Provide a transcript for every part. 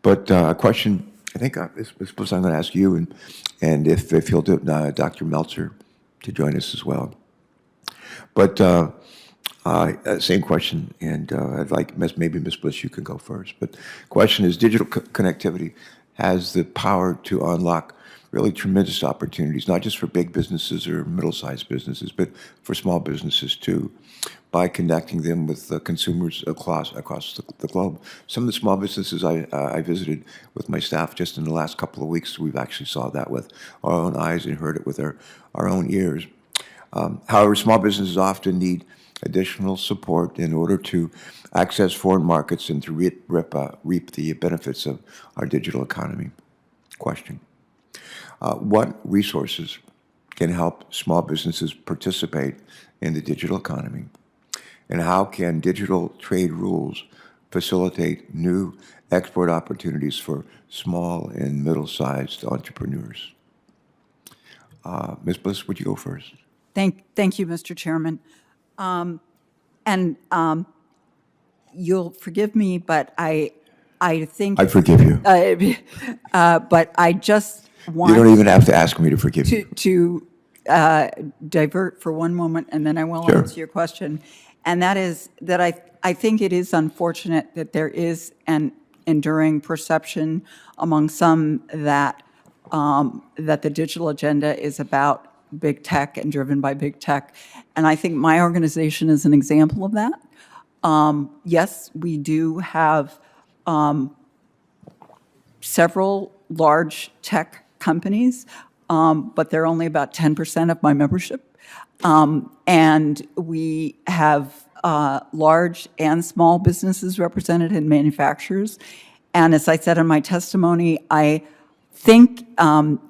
But a question, I think, I suppose I'm going to ask you, and if you'll do Dr. Meltzer to join us as well. But same question, and I'd like maybe Ms. Bliss, you can go first. But question is, digital connectivity has the power to unlock really tremendous opportunities, not just for big businesses or middle-sized businesses, but for small businesses too, by connecting them with consumers across the globe. Some of the small businesses I visited with my staff just in the last couple of weeks, we've actually saw that with our own eyes and heard it with our own ears. However, small businesses often need additional support in order to access foreign markets and to reap the benefits of our digital economy. Question. What resources can help small businesses participate in the digital economy? And how can digital trade rules facilitate new export opportunities for small and middle-sized entrepreneurs? Ms. Bliss, would you go first? Thank you, Mr. Chairman. You'll forgive me, but I think... I forgive you. But I just want... You don't even have to ask me to forgive you. To divert for one moment, and then I will answer your question. And that is that I think it is unfortunate that there is an enduring perception among some that that the digital agenda is about big tech and driven by big tech. And I think my organization is an example of that. Yes, we do have several large tech companies, but they're only about 10% of my membership. And we have large and small businesses represented in manufacturers. And as I said in my testimony, I think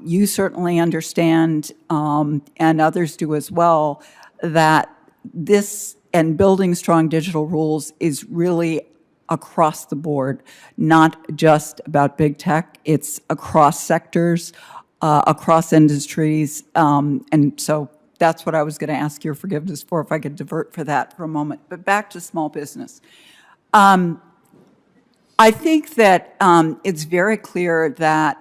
you certainly understand, and others do as well, that this and building strong digital rules is really across the board, not just about big tech. It's across sectors, across industries. And so that's what I was going to ask your forgiveness for, if I could divert for that for a moment. But back to small business. I think that it's very clear that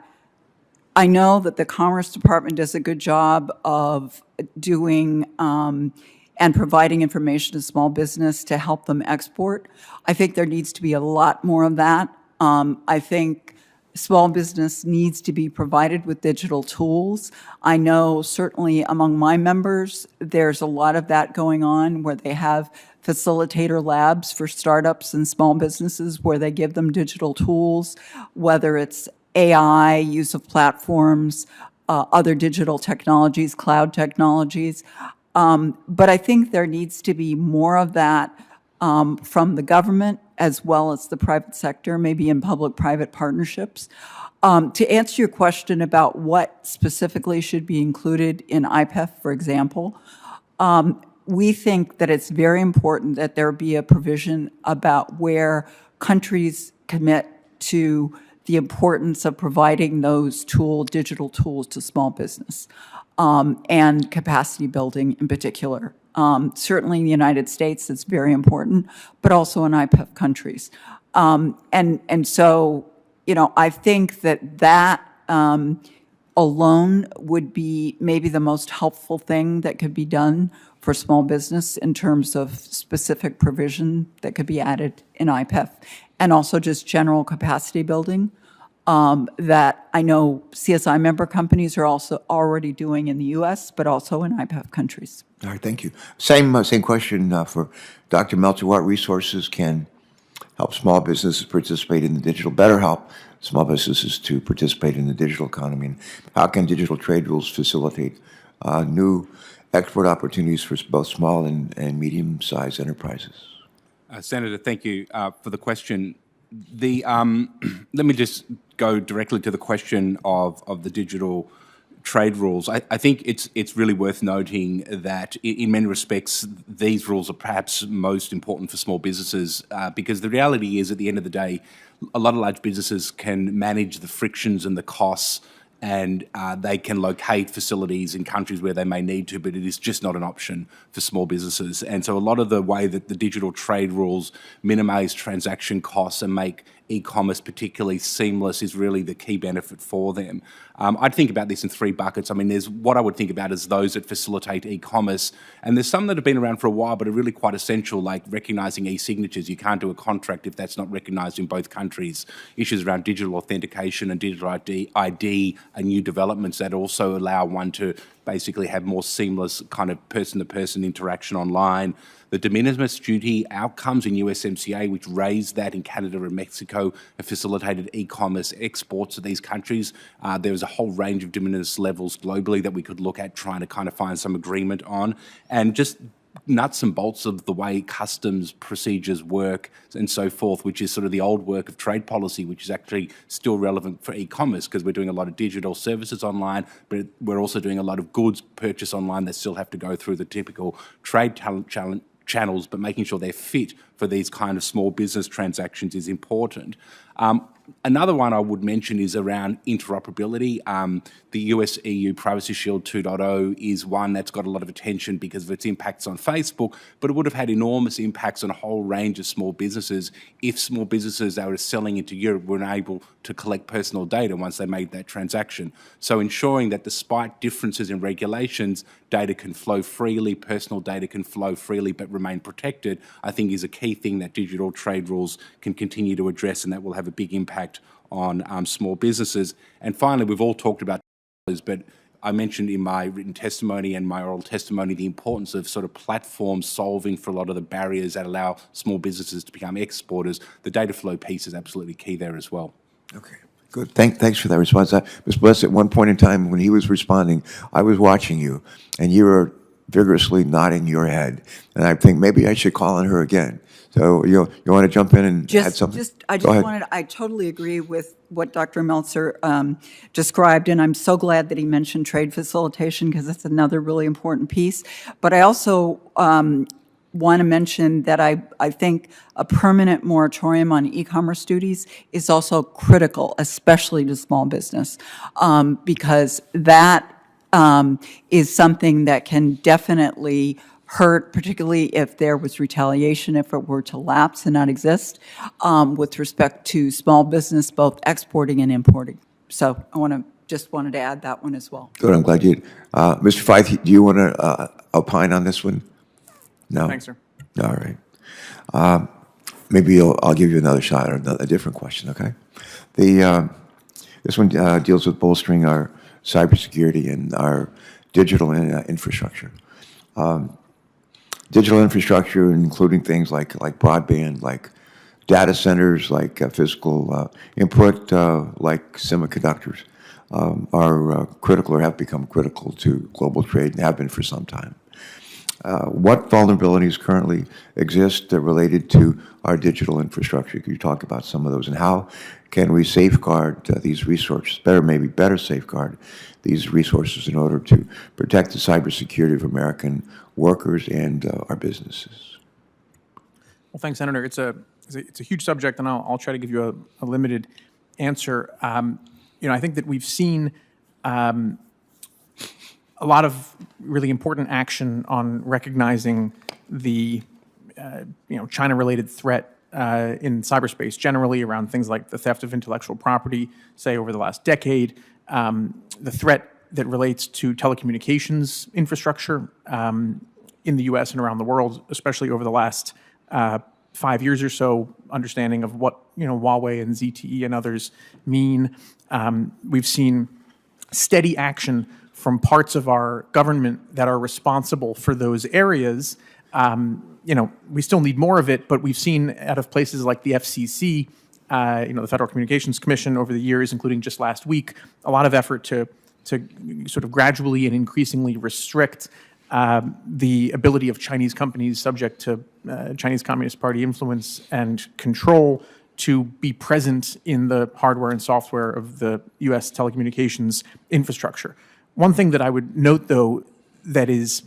I know that the Commerce Department does a good job of doing and providing information to small business to help them export. I think there needs to be a lot more of that. I think small business needs to be provided with digital tools. I know certainly among my members, there's a lot of that going on where they have facilitator labs for startups and small businesses where they give them digital tools, whether it's AI, use of platforms, other digital technologies, cloud technologies. But I think there needs to be more of that from the government as well as the private sector, maybe in public-private partnerships. To answer your question about what specifically should be included in IPEF, for example, we think that it's very important that there be a provision about where countries commit to the importance of providing those digital tools to small business and capacity building in particular. Certainly in the United States, it's very important, but also in IPEF countries. And so, you know, I think that alone would be maybe the most helpful thing that could be done for small business in terms of specific provision that could be added in IPEF, and also just general capacity building that I know CSI member companies are also already doing in the U.S., but also in IPEF countries. All right, thank you. Same question for Dr. Meltzer. What resources can help small businesses participate in the digital, better help small businesses to participate in the digital economy? And how can digital trade rules facilitate new export opportunities for both small and medium-sized enterprises? Senator, thank you for the question. Let me just go directly to the question of the digital trade rules. I think it's really worth noting that in many respects, these rules are perhaps most important for small businesses because the reality is, at the end of the day, a lot of large businesses can manage the frictions and the costs, and they can locate facilities in countries where they may need to, but it is just not an option for small businesses. And so a lot of the way that the digital trade rules minimize transaction costs and make e-commerce, particularly seamless, is really the key benefit for them. I'd think about this in three buckets. I mean, there's what I would think about as those that facilitate e-commerce, and there's some that have been around for a while but are really quite essential, like recognising e-signatures. You can't do a contract if that's not recognised in both countries. Issues around digital authentication and digital ID are new developments that also allow one to basically have more seamless kind of person-to-person interaction online. The de minimis duty outcomes in USMCA, which raised that in Canada and Mexico, have facilitated e-commerce exports to these countries. There was a whole range of de minimis levels globally that we could look at trying to kind of find some agreement on. And just nuts and bolts of the way customs procedures work and so forth, which is sort of the old work of trade policy, which is actually still relevant for e-commerce because we're doing a lot of digital services online, but we're also doing a lot of goods purchase online that still have to go through the typical trade channels, but making sure they're fit for these kind of small business transactions is important. Another one I would mention is around interoperability. The US-EU Privacy Shield 2.0 is one that's got a lot of attention because of its impacts on Facebook, but it would have had enormous impacts on a whole range of small businesses if small businesses that were selling into Europe were able to collect personal data once they made that transaction. So ensuring that despite differences in regulations, data can flow freely, personal data can flow freely but remain protected, I think is a key thing that digital trade rules can continue to address, and that will have a big impact on small businesses. And finally, we've all talked about, but I mentioned in my written testimony and my oral testimony the importance of sort of platforms solving for a lot of the barriers that allow small businesses to become exporters. The data flow piece is absolutely key there as well. Okay, good. Thanks for that response. Ms. Bliss, at one point in time when he was responding, I was watching you, and you were vigorously nodding your head. And I think maybe I should call on her again. So you want to jump in and add something? I totally agree with what Dr. Meltzer described, and I'm so glad that he mentioned trade facilitation because it's another really important piece. But I also want to mention that I think a permanent moratorium on e-commerce duties is also critical, especially to small business, because that is something that can definitely hurt, particularly if there was retaliation, if it were to lapse and not exist, with respect to small business, both exporting and importing. So I just wanted to add that one as well. Good, I'm glad you did. Mr. Fife, do you want to opine on this one? No? Thanks, sir. All right. Maybe I'll give you another shot at a different question, okay? This one deals with bolstering our cybersecurity and our digital infrastructure. Digital infrastructure, including things like broadband, like data centers, like physical input, like semiconductors, are critical or have become critical to global trade and have been for some time. What vulnerabilities currently exist related to our digital infrastructure? Could you talk about some of those, and how can we safeguard these resources, maybe better safeguard these resources in order to protect the cybersecurity of American workers and our businesses? Well, thanks, Senator. It's a huge subject, and I'll try to give you a limited answer. I think that we've seen a lot of really important action on recognizing the China-related threat in cyberspace generally around things like the theft of intellectual property, say over the last decade, the threat that relates to telecommunications infrastructure in the U.S. and around the world, especially over the last 5 years or so, understanding of what Huawei and ZTE and others mean. We've seen steady action from parts of our government that are responsible for those areas. We still need more of it, but we've seen out of places like the FCC, the Federal Communications Commission over the years, including just last week, a lot of effort to sort of gradually and increasingly restrict the ability of Chinese companies subject to Chinese Communist Party influence and control to be present in the hardware and software of the U.S. telecommunications infrastructure. One thing that I would note, though, that is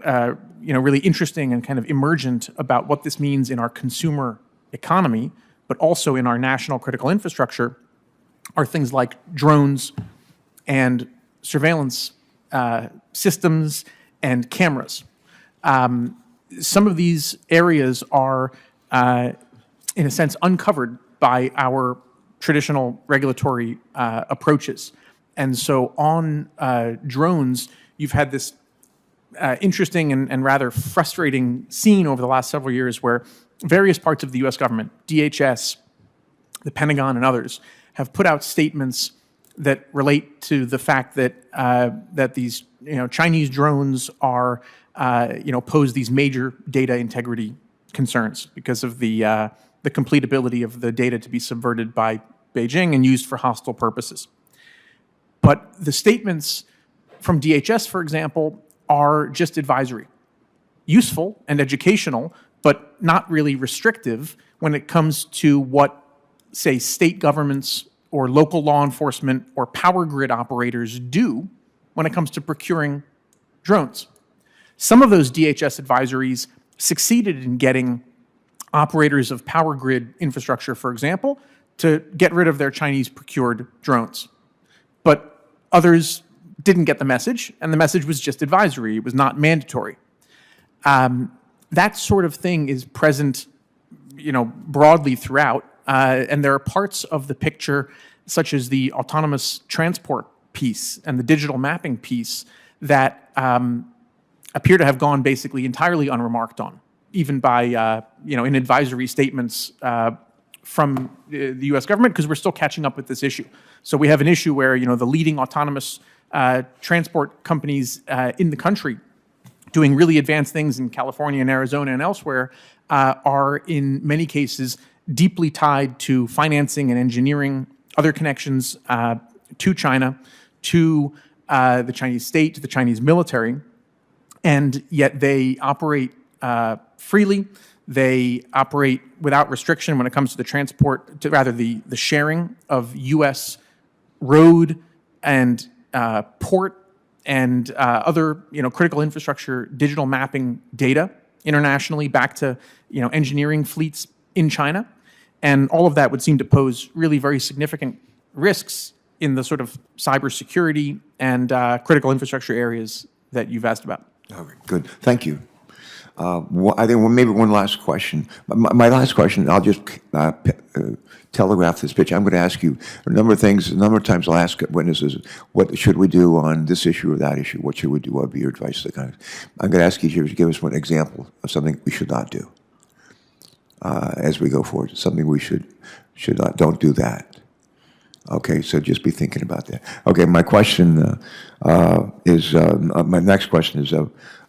really interesting and kind of emergent about what this means in our consumer economy, but also in our national critical infrastructure, are things like drones and surveillance systems and cameras. Some of these areas are, in a sense, uncovered by our traditional regulatory approaches. And so on drones, you've had this interesting and rather frustrating scene over the last several years where various parts of the U.S. government, DHS, the Pentagon, and others, have put out statements that relate to the fact that that these Chinese drones are pose these major data integrity concerns because of the complete ability of the data to be subverted by Beijing and used for hostile purposes. But the statements from DHS, for example, are just advisory, useful and educational, but not really restrictive when it comes to what, say, state governments or local law enforcement or power grid operators do when it comes to procuring drones. Some of those DHS advisories succeeded in getting operators of power grid infrastructure, for example, to get rid of their Chinese procured drones. But others didn't get the message, and the message was just advisory. It was not mandatory. That sort of thing is present, broadly throughout, and there are parts of the picture, such as the autonomous transport piece and the digital mapping piece, that appear to have gone basically entirely unremarked on, even by in advisory statements from the U.S. government, because we're still catching up with this issue. So we have an issue where the leading autonomous transport companies in the country doing really advanced things in California and Arizona and elsewhere are in many cases deeply tied to financing and engineering, other connections to China, to the Chinese state, to the Chinese military, and yet they operate freely. They operate without restriction when it comes to the transport, the sharing of U.S. road and port and other critical infrastructure digital mapping data internationally back to engineering fleets in China. And all of that would seem to pose really very significant risks in the sort of cybersecurity and critical infrastructure areas that you've asked about. Okay, good. Thank you. I think maybe one last question. My last question, I'll just telegraph this pitch. I'm going to ask you a number of things. A number of times I'll ask witnesses, what should we do on this issue or that issue? What should we do? What would be your advice? I'm going to ask each of you to give us one example of something we should not do as we go forward. Something we should not, don't do that. Okay, so just be thinking about that. Okay, my question my next question is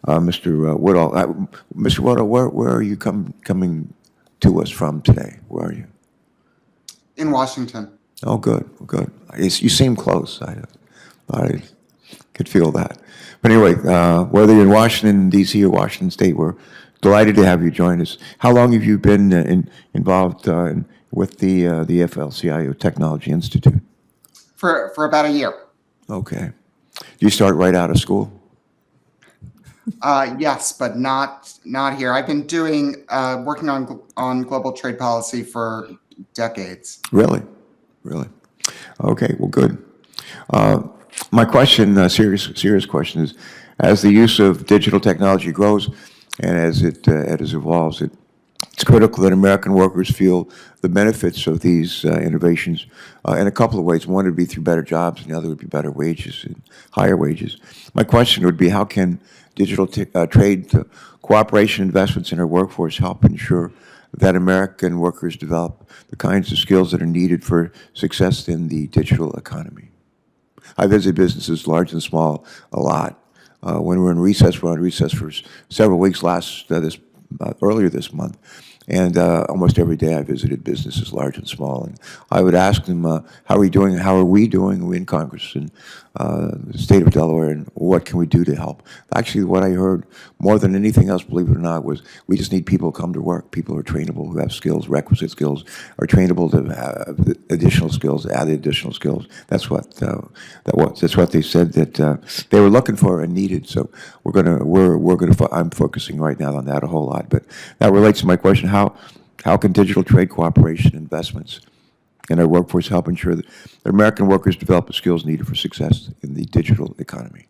Mr. Woodall. Mr. Woodall, where are you coming to us from today? Where are you? In Washington. Oh, good, good. You seem close. I could feel that. But anyway, whether you're in Washington, D.C. or Washington State, we're delighted to have you join us. How long have you been involved with the AFL-CIO Technology Institute? For about a year. Okay. Do you start right out of school? Yes, but not here. I've been working on global trade policy for decades. Really? Okay, well, good. My question, serious question, is as the use of digital technology grows and as it evolves, it's critical that American workers feel the benefits of these innovations in a couple of ways. One would be through better jobs, and the other would be better wages and higher wages. My question would be, how can digital trade cooperation investments in our workforce help ensure that American workers develop the kinds of skills that are needed for success in the digital economy? I visit businesses, large and small, a lot. When we're on recess for several weeks earlier this month. And almost every day I visited businesses, large and small. And I would ask them, how are we doing? How are we doing? We in Congress and the state of Delaware, and what can we do to help? Actually, what I heard more than anything else, believe it or not, was we just need people to come to work. People who are trainable, who have skills, requisite skills, are trainable to have additional skills, add additional skills. That's what they said that they were looking for and needed. So I'm focusing right now on that a whole lot. But that relates to my question: how can digital trade cooperation investments in our workforce help ensure that American workers develop the skills needed for success in the digital economy?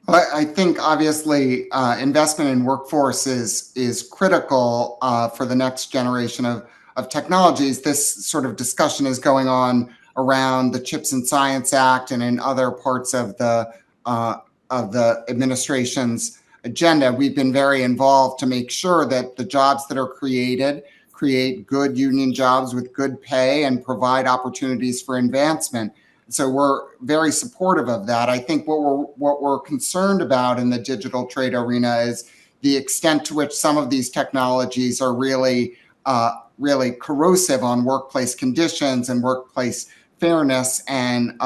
Well, I think investment in workforce is critical for the next generation of technologies, this sort of discussion is going on around the Chips and Science Act and in other parts of the administration's agenda. We've been very involved to make sure that the jobs that are created create good union jobs with good pay and provide opportunities for advancement. So we're very supportive of that. I think what we're concerned about in the digital trade arena is the extent to which some of these technologies are really corrosive on workplace conditions and workplace fairness and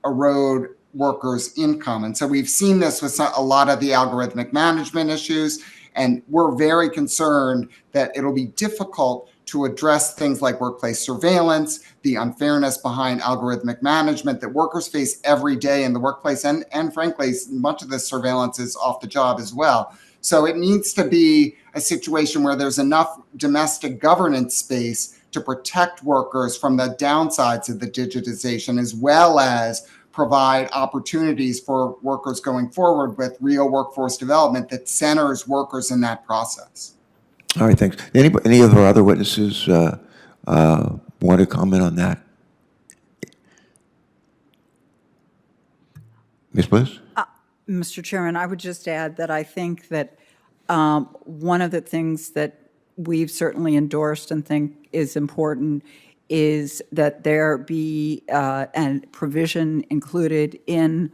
erode workers' income. And so we've seen this with a lot of the algorithmic management issues, and we're very concerned that it'll be difficult to address things like workplace surveillance, the unfairness behind algorithmic management that workers face every day in the workplace. And frankly, much of this surveillance is off the job as well. So it needs to be a situation where there's enough domestic governance space to protect workers from the downsides of the digitization, as well as provide opportunities for workers going forward with real workforce development that centers workers in that process. All right, thanks. Any of our other witnesses want to comment on that? Ms. Bliss? Mr. Chairman, I would just add that I think that one of the things that we've certainly endorsed and think is important is that there be a provision included in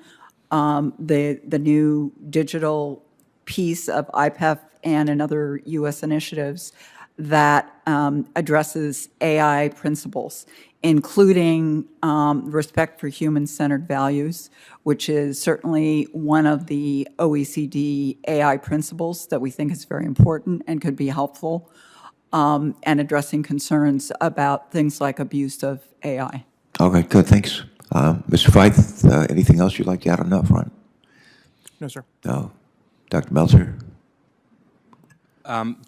the new digital piece of IPEF and in other U.S. initiatives that addresses AI principles, including respect for human-centered values, which is certainly one of the OECD AI principles that we think is very important and could be helpful, and addressing concerns about things like abuse of AI. Okay, good, thanks. Mr. Feith, anything else you'd like to add on that front? No, sir. No. Dr. Meltzer?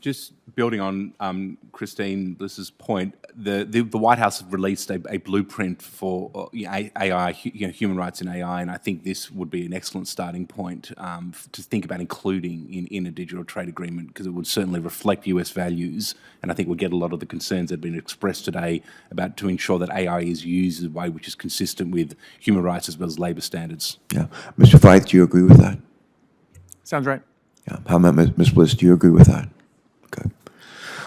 Just building on Christine Bliss's point, the White House has released a blueprint for AI, human rights in AI, and I think this would be an excellent starting point to think about including in a digital trade agreement, because it would certainly reflect US values, and I think we'll get a lot of the concerns that have been expressed today about to ensure that AI is used in a way which is consistent with human rights as well as labour standards. Yeah. Mr. Feith, do you agree with that? Sounds right. Yeah. How about Ms. Bliss? Do you agree with that? Okay.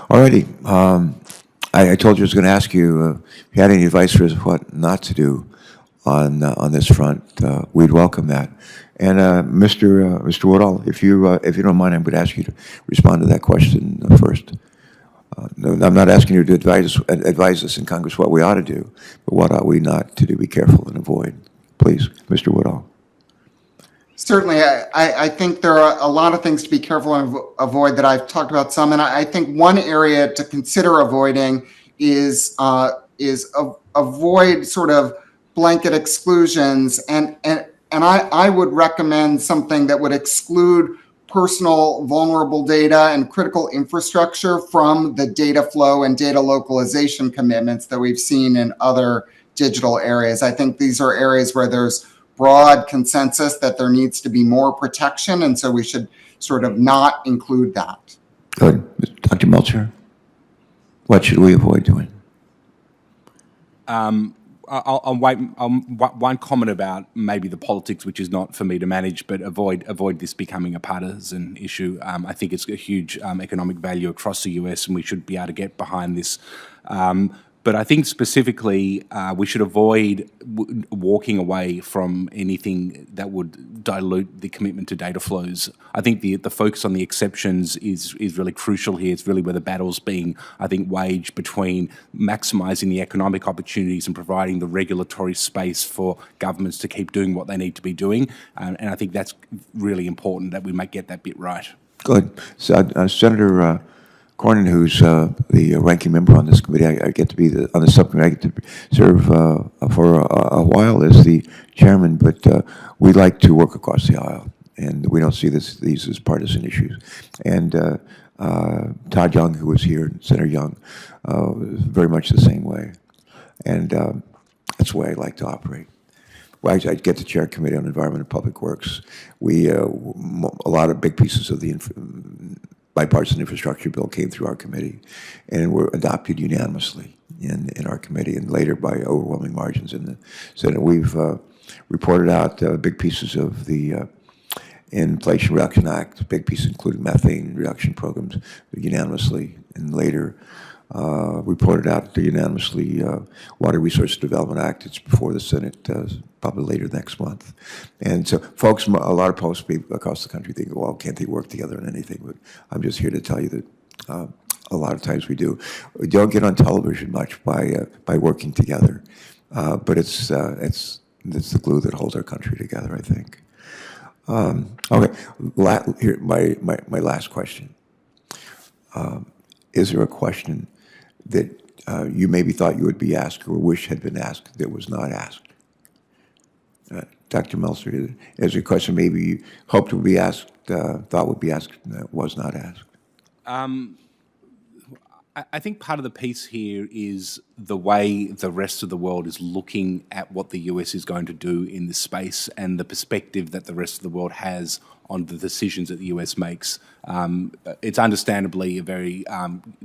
All righty. I told you I was going to ask you if you had any advice for us what not to do on this front. We'd welcome that. And Mr. Woodall, if you don't mind, I'm going to ask you to respond to that question first. No, I'm not asking you to advise us in Congress what we ought to do, but what ought we not to do? Be careful and avoid. Please, Mr. Woodall. Certainly, I think there are a lot of things to be careful and avoid that I've talked about some, and I think one area to consider avoiding is avoid sort of blanket exclusions, and I would recommend something that would exclude personal vulnerable data and critical infrastructure from the data flow and data localization commitments that we've seen in other digital areas. I think these are areas where there's broad consensus that there needs to be more protection, and so we should sort of not include that. Good. Dr. Meltzer, what should we avoid doing? I'll one comment about maybe the politics, which is not for me to manage, but avoid this becoming a partisan issue. I think it's a huge economic value across the US, and we should be able to get behind this. But I think specifically we should avoid walking away from anything that would dilute the commitment to data flows. I think the focus on the exceptions is really crucial here. It's really where the battle's being, I think, waged between maximising the economic opportunities and providing the regulatory space for governments to keep doing what they need to be doing. And I think that's really important that we might get that bit right. Good. So, Senator Cornyn, who's the ranking member on this committee, I get to be on the subcommittee. I get to serve for a while as the chairman, but we like to work across the aisle, and we don't see these as partisan issues. And Todd Young, who was here, Senator Young, very much the same way, and that's the way I like to operate. Well, I get to chair Committee on Environment and Public Works. We a lot of big pieces of the bipartisan infrastructure bill came through our committee and were adopted unanimously in our committee and later by overwhelming margins in the Senate. We've reported out big pieces of the Inflation Reduction Act, big pieces including methane reduction programs unanimously, and later reported out unanimously Water Resource Development Act. It's before the Senate probably later next month. And so folks, a lot of folks across the country think, well, can't they work together on anything? But I'm just here to tell you that a lot of times we do. We don't get on television much by working together, but it's the glue that holds our country together, I think. Okay, here, my last question. Is there a question that you maybe thought you would be asked or wish had been asked that was not asked? Dr. Meltzer, is there a question maybe you hoped would be asked, thought would be asked, that was not asked? I think part of the piece here is the way the rest of the world is looking at what the US is going to do in this space and the perspective that the rest of the world has on the decisions that the US makes. It's understandably a very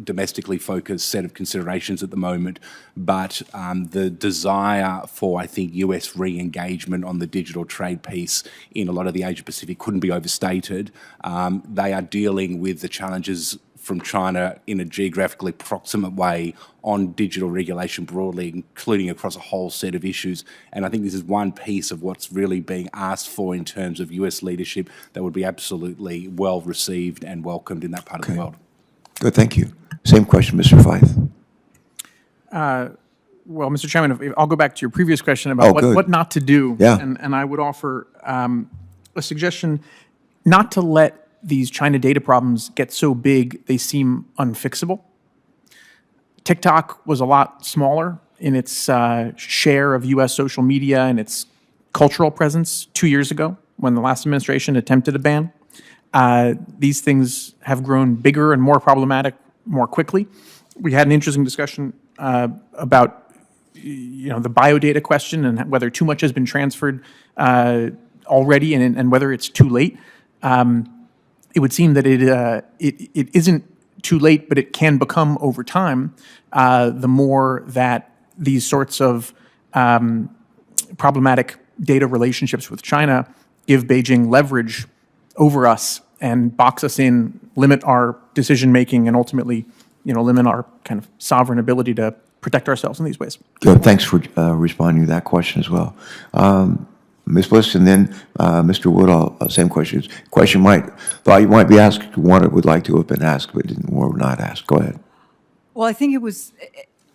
domestically focused set of considerations at the moment, but the desire for, I think, US re-engagement on the digital trade piece in a lot of the Asia Pacific couldn't be overstated. They are dealing with the challenges from China in a geographically proximate way on digital regulation broadly, including across a whole set of issues. And I think this is one piece of what's really being asked for in terms of US leadership that would be absolutely well received and welcomed in that part of the world. Good, thank you. Same question, Mr. Fife. Well, Mr. Chairman, I'll go back to your previous question about what not to do. Yeah. And I would offer a suggestion not to let these China data problems get so big they seem unfixable. TikTok was a lot smaller in its share of US social media and its cultural presence 2 years ago when the last administration attempted a ban. These things have grown bigger and more problematic more quickly. We had an interesting discussion about the biodata question and whether too much has been transferred already and whether it's too late. It would seem that it isn't too late, but it can become over time the more that these sorts of problematic data relationships with China give Beijing leverage over us and box us in, limit our decision making, and ultimately, limit our kind of sovereign ability to protect ourselves in these ways. Good. Thanks for responding to that question as well. Ms. Bliss, and then Mr. Woodall, same questions. Thought you might be asked, one would like to have been asked, but were not asked. Go ahead. Well, I think it was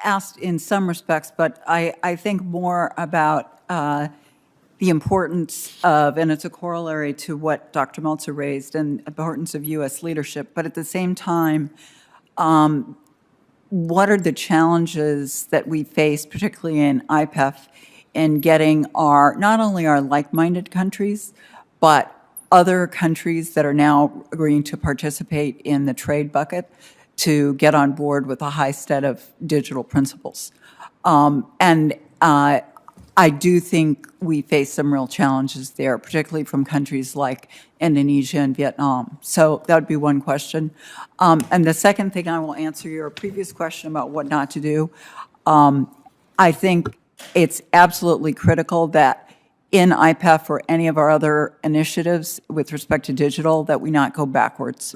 asked in some respects, but I think more about the importance of, and it's a corollary to what Dr. Meltzer raised, and importance of U.S. leadership. But at the same time, what are the challenges that we face, particularly in IPEF, in getting not only our like-minded countries, but other countries that are now agreeing to participate in the trade bucket to get on board with a high set of digital principles. I do think we face some real challenges there, particularly from countries like Indonesia and Vietnam. So that would be one question. And the second thing, I will answer your previous question about what not to do. I think it's absolutely critical that in IPEF or any of our other initiatives with respect to digital, that we not go backwards,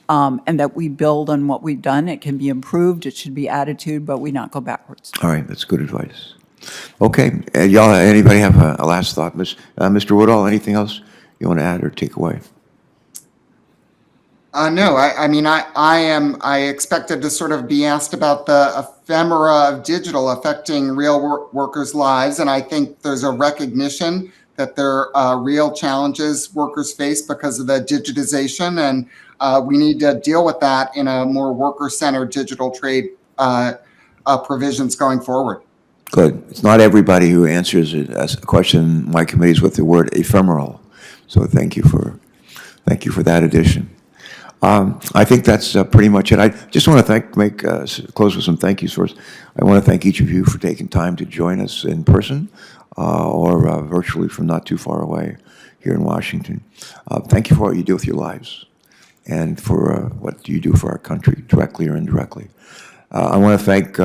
and that we build on what we've done. It can be improved, it should be added to, but we not go backwards. All right, that's good advice. Okay, y'all, anybody have a last thought? Mr. Woodall, anything else you want to add or take away? No, I expected to sort of be asked about the ephemera of digital affecting real workers' lives, and I think there's a recognition that there are real challenges workers face because of the digitization, and we need to deal with that in a more worker-centered digital trade provisions going forward. Good. It's not everybody who answers a question in my committees with the word ephemeral, so thank you for that addition. I think that's pretty much it. I just want to close with some thank yous first. I want to thank each of you for taking time to join us in person or virtually from not too far away here in Washington. Thank you for what you do with your lives. and for what you do for our country, directly or indirectly. I want to thank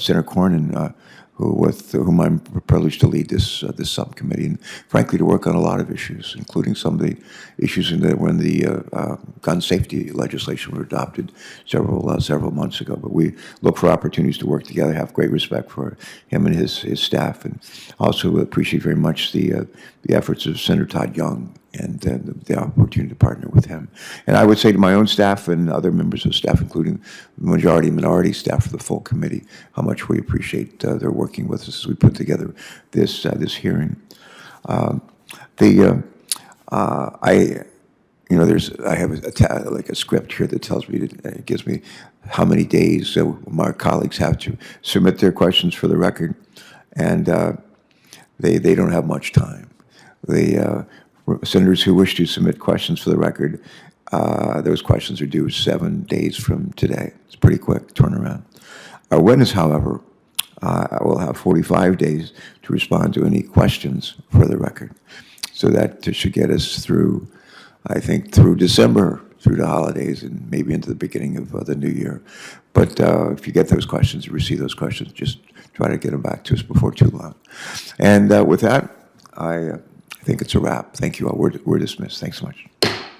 Senator Cornyn, with whom I'm privileged to lead this subcommittee, and frankly to work on a lot of issues, including some of the issues when the gun safety legislation was adopted several months ago. But we look for opportunities to work together. Have great respect for him and his staff, and also appreciate very much the efforts of Senator Todd Young and the opportunity to partner with him. And I would say to my own staff and other members of staff, including the majority and minority staff of the full committee, how much we appreciate their working with us as we put together this hearing. I have like a script here that tells me, it gives me how many days my colleagues have to submit their questions for the record, and they don't have much time. Senators who wish to submit questions for the record, those questions are due 7 days from today. It's a pretty quick turnaround. Our witness, however, will have 45 days to respond to any questions for the record. So that should get us through, I think, through December, through the holidays, and maybe into the beginning of the new year. But if you get those questions, you receive those questions, just try to get them back to us before too long. And with that, I think it's a wrap. Thank you all. We're dismissed. Thanks so much.